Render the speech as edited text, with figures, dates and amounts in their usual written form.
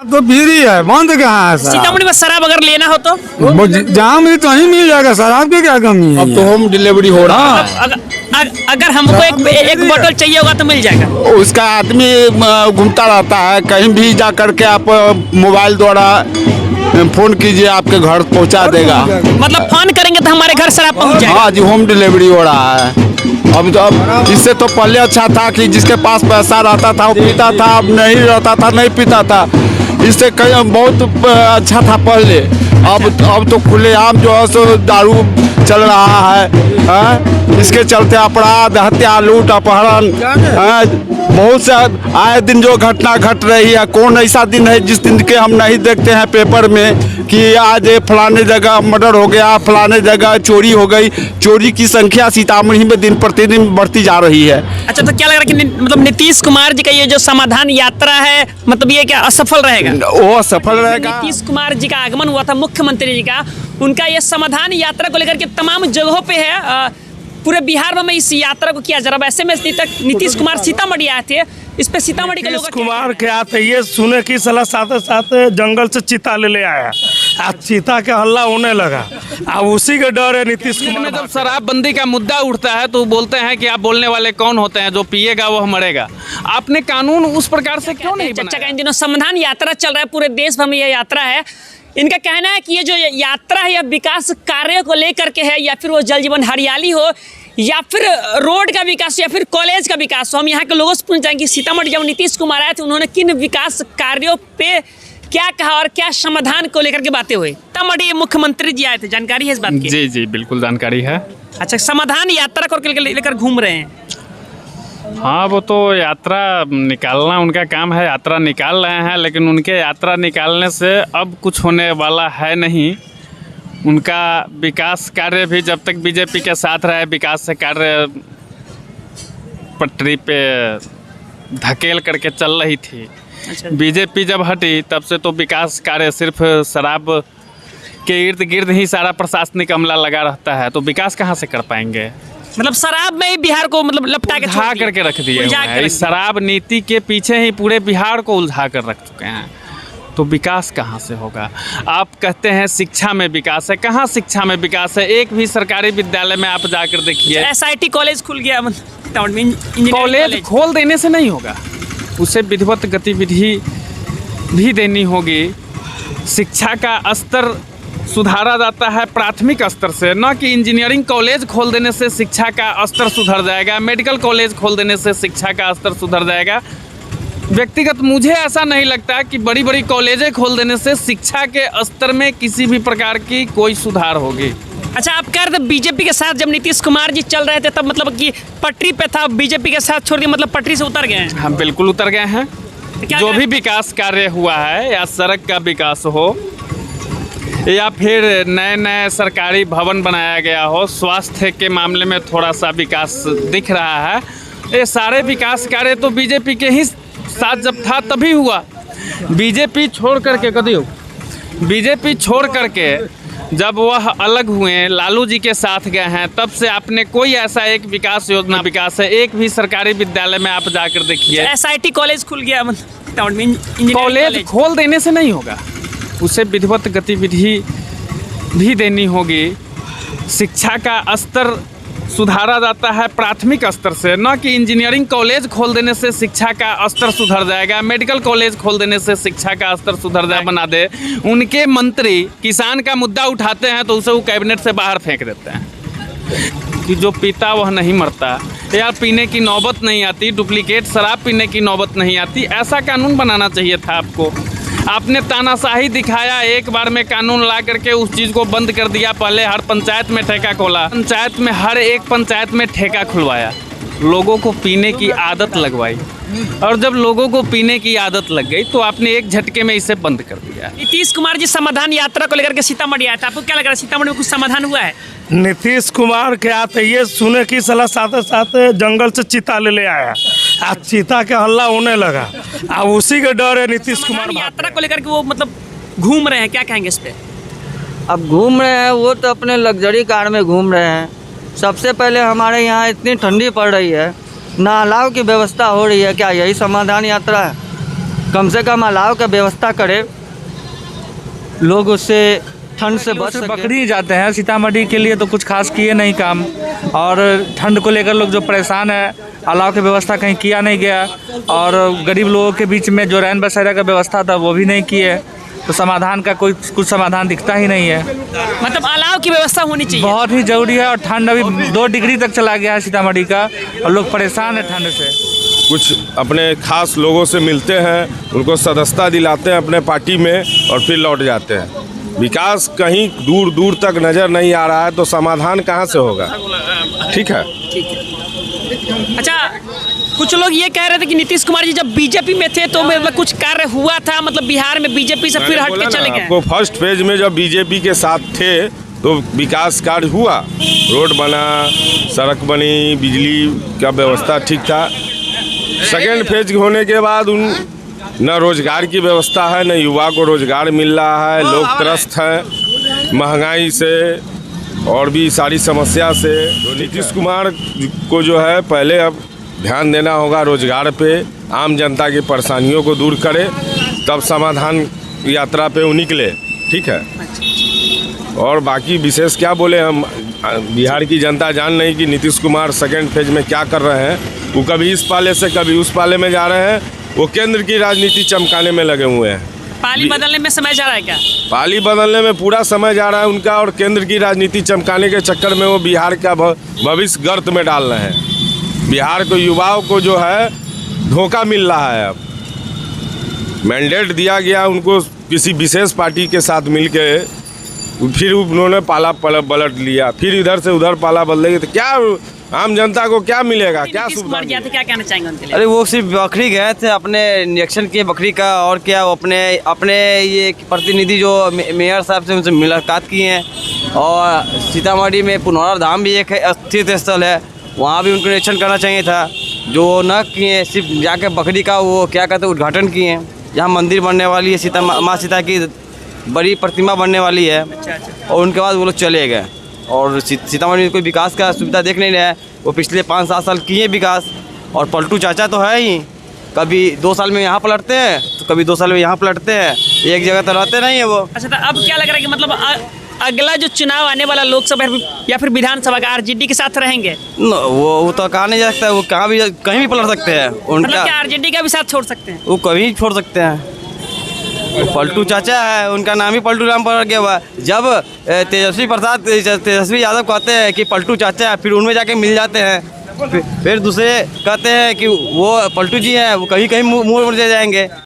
तो फ्री है, बंद कहाँ है शराब? सीतामढ़ी में शराब अगर लेना हो तो जहाँ मिले तो वहीं मिल जाएगा, शराब की क्या कमी है? अब तो होम डिलीवरी हो रहा है। अगर हमको एक बोतल चाहिए होगा तो मिल जाएगा। उसका आदमी घूमता रहता है, कहीं भी जा करके आप मोबाइल द्वारा फोन कीजिए, आपके घर पहुंचा देगा। मतलब फोन करेंगे तो हमारे घर शराब पहुंच जाएगा। हाँ जी, होम डिलीवरी हो रहा है। अब इससे तो पहले अच्छा था कि जिसके पास पैसा रहता था वो पीता था, अब नहीं रहता था नहीं पीता था। इससे कहीं बहुत अच्छा था पहले। अब तो खुलेआम जो है सो दारू चल रहा है, इसके चलते अपराध, हत्या, लूट, अपहरण, बहुत से आए दिन जो घटना घट रही है। कौन ऐसा दिन है जिस दिन के हम नहीं देखते हैं पेपर में कि आज फलाने जगह मर्डर हो गया, फलाने जगह चोरी हो गई। चोरी की संख्या सीतामढ़ी में दिन प्रतिदिन बढ़ती जा रही है। अच्छा, तो क्या लग रहा है कि मतलब नीतीश कुमार जी का ये जो समाधान यात्रा है, मतलब ये क्या असफल रहेगा? वो सफल रहेगा। नीतीश कुमार जी का आगमन हुआ था, मुख्यमंत्री जी का, उनका ये समाधान यात्रा को लेकर के तमाम जगहों पे है। पूरे बिहार में इस यात्रा को किया जा रहा है। ऐसे में नीतीश कुमार सीतामढ़ी आए थे, इस पे सीतामढ़ी के लोग कुमार के आते ये सुने की सलाह साथ साथ जंगल से चीता ले आया, आज चीता के हल्ला होने लगा। अब उसी के डर है नीतीश कुमार में। जब शराबबंदी का मुद्दा उठता है तो बोलते हैं कि आप बोलने वाले कौन होते हैं, जो पिएगा वह मरेगा। आपने कानून उस प्रकार से क्यों नहीं चर्चा का इन दिनों समाधान यात्रा चल रहा है, पूरे देश भर में यह यात्रा है। इनका कहना है कि ये जो यात्रा है यह विकास कार्य को लेकर के है, या फिर वो जल जीवन हरियाली हो, या फिर रोड का विकास, या फिर कॉलेज का विकास हो। हम यहाँ के लोगों से पूछ जाएंगे सीतामढ़ी जब नीतीश कुमार आए थे उन्होंने किन विकास कार्यों पे क्या कहा और क्या समाधान को लेकर के बातें हुई। सीतामढ़ी मुख्यमंत्री जी आए थे, जानकारी है इस बात की? जी जी बिल्कुल जानकारी है। अच्छा, समाधान यात्रा को लेकर घूम रहे हैं। हाँ, वो तो यात्रा निकालना उनका काम है, यात्रा निकाल रहे हैं, लेकिन उनके यात्रा निकालने से अब कुछ होने वाला है नहीं। उनका विकास कार्य भी जब तक बीजेपी के साथ रहे, विकास से कार्य पटरी पे धकेल करके चल रही थी। अच्छा। बीजेपी जब हटी तब से तो विकास कार्य सिर्फ शराब के इर्द गिर्द ही सारा प्रशासनिक अमला लगा रहता है, तो विकास कहाँ से कर पाएंगे? मतलब शराब में ही बिहार को मतलब लपटा के उलझा करके रख दिए हुए हैं। इस शराब नीति के पीछे ही पूरे बिहार को उलझा कर रख चुके हैं, तो विकास कहाँ से होगा? आप कहते हैं शिक्षा में विकास है, कहाँ शिक्षा में विकास है? एक भी सरकारी विद्यालय में आप जाकर देखिए। SIT कॉलेज खुल गया, कॉलेज खोल देने से नहीं होगा, उसे विधिवत गतिविधि भी देनी होगी। शिक्षा का स्तर सुधारा जाता है प्राथमिक स्तर से, न कि इंजीनियरिंग कॉलेज खोल देने से शिक्षा का स्तर सुधर जाएगा, मेडिकल कॉलेज खोल देने से शिक्षा का स्तर सुधर जाएगा। व्यक्तिगत मुझे ऐसा नहीं लगता कि बड़ी बड़ी कॉलेजें खोल देने से शिक्षा के स्तर में किसी भी प्रकार की कोई सुधार होगी। अच्छा, आप कह रहे थे बीजेपी के साथ जब नीतीश कुमार जी चल रहे थे तब मतलब कि पटरी पे था, बीजेपी के साथ छोड़ दिया, मतलब पटरी से उतर गए हैं? हाँ बिल्कुल उतर गए हैं। जो भी विकास कार्य हुआ है, या सड़क का विकास हो, या फिर नए नए सरकारी भवन बनाया गया हो, स्वास्थ्य के मामले में थोड़ा सा विकास दिख रहा है, ये सारे विकास कार्य तो बीजेपी के ही साथ जब था तभी हुआ। बीजेपी छोड़ करके बीजेपी छोड़ करके जब वह अलग हुए, लालू जी के साथ गए हैं, तब से आपने कोई ऐसा एक विकास योजना विकास है एक भी सरकारी विद्यालय में आप जाकर देखिए। SIT कॉलेज खुल गया, कॉलेज खोल देने से नहीं होगा, उसे विधिवत गतिविधि भी देनी होगी। शिक्षा का स्तर सुधारा जाता है प्राथमिक स्तर से, न कि इंजीनियरिंग कॉलेज खोल देने से शिक्षा का स्तर सुधर जाएगा, मेडिकल कॉलेज खोल देने से शिक्षा का स्तर सुधर जाए बना दे। उनके मंत्री किसान का मुद्दा उठाते हैं तो उसे वो कैबिनेट से बाहर फेंक देते हैं कि जो पीता वह नहीं मरता, या पीने की नौबत नहीं आती, डुप्लीकेट शराब पीने की नौबत नहीं आती। ऐसा कानून बनाना चाहिए था आपको। आपने तानाशाही दिखाया, एक बार में कानून ला करके उस चीज़ को बंद कर दिया। पहले हर पंचायत में ठेका खोला, पंचायत में हर एक पंचायत में ठेका खुलवाया, लोगों को पीने की आदत लगवाई, और जब लोगों को पीने की आदत लग गई तो आपने एक झटके में इसे बंद कर दिया। नीतीश कुमार जी समाधान यात्रा को लेकर के सीतामढ़ी आया था, आपको क्या लग रहा है सीतामढ़ी में कुछ समाधान हुआ है? नीतीश कुमार के आते ये सुने की सलाह साथ साथ जंगल से चीता ले आया, आज चीता के हल्ला होने लगा। अब उसी के डर है नीतीश कुमार यात्रा को लेकर के वो मतलब घूम रहे हैं, क्या कहेंगे इस पे? अब घूम रहे हैं वो तो अपने लग्जरी कार में घूम रहे हैं। सबसे पहले हमारे यहाँ इतनी ठंडी पड़ रही है, ना अलाव की व्यवस्था हो रही है, क्या यही समाधान यात्रा है? कम से कम अलाव का व्यवस्था करे, लोग उससे ठंड से बच सके। बकरी जाते हैं सीतामढ़ी के लिए तो कुछ खास किए नहीं काम, और ठंड को लेकर लोग जो परेशान है, अलाव की व्यवस्था कहीं किया नहीं गया, और गरीब लोगों के बीच में जो रैन बसेरा का व्यवस्था था वो भी नहीं किए, तो समाधान का कुछ समाधान दिखता ही नहीं है। मतलब अलाव की व्यवस्था होनी चाहिए। बहुत ही जरूरी है, और ठंड अभी 2 डिग्री तक चला गया है सीतामढ़ी का, और लोग परेशान है ठंड से। कुछ अपने खास लोगों से मिलते हैं, उनको सदस्यता दिलाते हैं अपने पार्टी में और फिर लौट जाते हैं। विकास कहीं दूर दूर तक नज़र नहीं आ रहा है तो समाधान कहाँ से होगा? ठीक है। अच्छा, कुछ लोग ये कह रहे थे कि नीतीश कुमार जी जब बीजेपी में थे तो मतलब कुछ कार्य हुआ था, मतलब बिहार में बीजेपी से फिर हट के चले गए। आपको फर्स्ट फेज में जब बीजेपी के साथ थे तो विकास कार्य हुआ, रोड बना, सड़क बनी, बिजली का व्यवस्था ठीक था। सेकेंड फेज होने के बाद न रोजगार की व्यवस्था है, न युवा को रोजगार मिल रहा है, लोग त्रस्त हैं महंगाई से और भी सारी समस्या से। तो नीतीश कुमार को जो है पहले अब ध्यान देना होगा रोजगार पे, आम जनता की परेशानियों को दूर करे, तब समाधान यात्रा पे वो निकले। ठीक है। और बाकी विशेष क्या बोले, हम बिहार की जनता जान नहीं कि नीतीश कुमार सेकेंड फेज में क्या कर रहे हैं। वो कभी इस पाले से कभी उस पाले में जा रहे हैं, वो केंद्र की राजनीति चमकाने में लगे हुए हैं। पाली बदलने में समय जा रहा है क्या? पाली बदलने में पूरा समय जा रहा है उनका, और केंद्र की राजनीति चमकाने के चक्कर में वो बिहार का भविष्य गर्त में डाल रहे हैं। बिहार को युवाओं को जो है धोखा मिल रहा है। अब मैंडेट दिया गया उनको किसी विशेष पार्टी के साथ मिलके, फिर उन्होंने पाला पलट लिया, फिर इधर से उधर पाला बदलेंगे तो क्या आम जनता को क्या मिलेगा? क्या नीतीश कुमार गया था, क्या कहना चाहेंगे उनके लिए? अरे वो सिर्फ बकरी गए थे, अपने निरीक्षण किए बकरी का, और क्या वो अपने ये प्रतिनिधि जो मेयर साहब से उनसे मुलाकात की हैं। और सीतामढ़ी में पुनौरा धाम भी एक तीर्थ स्थल है, वहाँ भी उनको निरीक्षण करना चाहिए था, जो न किए। सिर्फ जाके बकरी का वो क्या कहते हैं उद्घाटन किए। यहाँ मंदिर बनने वाली है, माँ सीता की बड़ी प्रतिमा बनने वाली है। और उनके बाद वो लोग चले गए, और सीतामढ़ी में कोई विकास का सुविधा देख नहीं रहे हैं। वो पिछले 5-7 साल किए विकास, और पलटू चाचा तो है ही, कभी 2 साल में यहाँ पलटते हैं तो कभी 2 साल में यहाँ पलटते हैं, एक जगह तो रहते नहीं है वो। अच्छा, तो अब क्या लग रहा है कि मतलब अगला जो चुनाव आने वाला लोकसभा या फिर विधानसभा का आरजेडी के साथ रहेंगे? वो तो कहा नहीं जा सकता, वो कहीं भी पलट सकते हैं। मतलब क्या आरजेडी का भी साथ छोड़ सकते हैं? वो कभी भी छोड़ सकते हैं। पलटू चाचा है, उनका नाम ही पलटू राम पड़ गया हुआ। जब तेजस्वी यादव कहते हैं कि पलटू चाचा है, फिर उनमें जाके मिल जाते हैं, फिर दूसरे कहते हैं कि वो पलटू जी हैं, वो कहीं मुँह मोड़ जाएंगे।